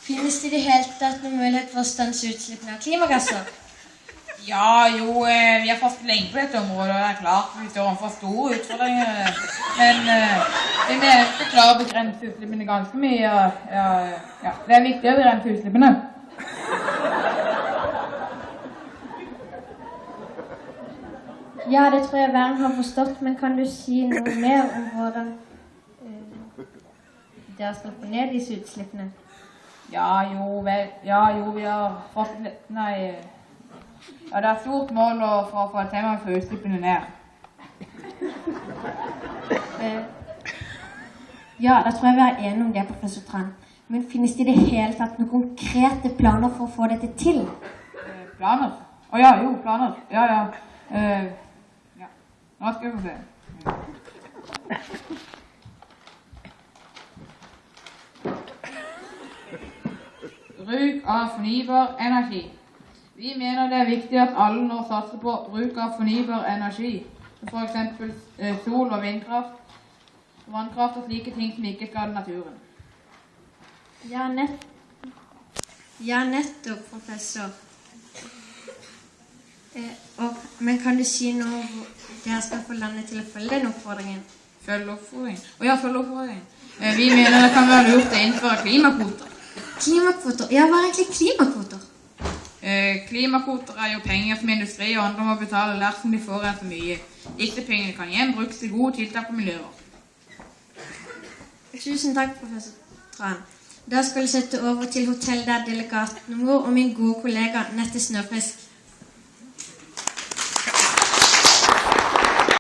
Finnes det i det hele tatt noen mulighet for å stanse utslippene av klimagasser? Ja, jo, vi har forsket lenge på dette området, og det er klart vi står overfor store utfordringer. Men vi mener klarer å begrense utslippene ganske mye. Ja, det er viktig å begrense utslippene. Ja, det tror jeg verden har forstått, men kan du si noe mer om hvordan dere skal få ned disse utslippene? Ja, jo, vi har fått litt, ja, det er et stort mål for å få et tema for utslippene ned. Ja, da tror jeg vi er enige om det, professor Tran. Men finnes det i det hele tatt noen konkrete planer for å få dette til? Planer? Ja, planer. Ja. Nå skal vi få se. Bruk av fornybar energi. Vi mener det er viktig at alle nå satser på bruk av fornybar energi, for eksempel sol- og vindkraft, vannkraft og slike ting som ikke skader naturen. Ja, nettopp, professor. Men kan du si noe om dere skal få landet til å følge den oppfordringen? Følge oppfordringen? Vi mener det kan være lurt å innføre klimakvoter. Klimakvoter? Ja, hva er egentlig klimakvoter? Klimakvoter er jo penger som industri og andre må betale dersom de får for mye. Disse pengene kan igjen brukes til gode tiltak på miljøet. Tusen takk, professor Tran. Da skal jeg sette over til hotellet der delegaten vår og min gode kollega Nette Snøfrisk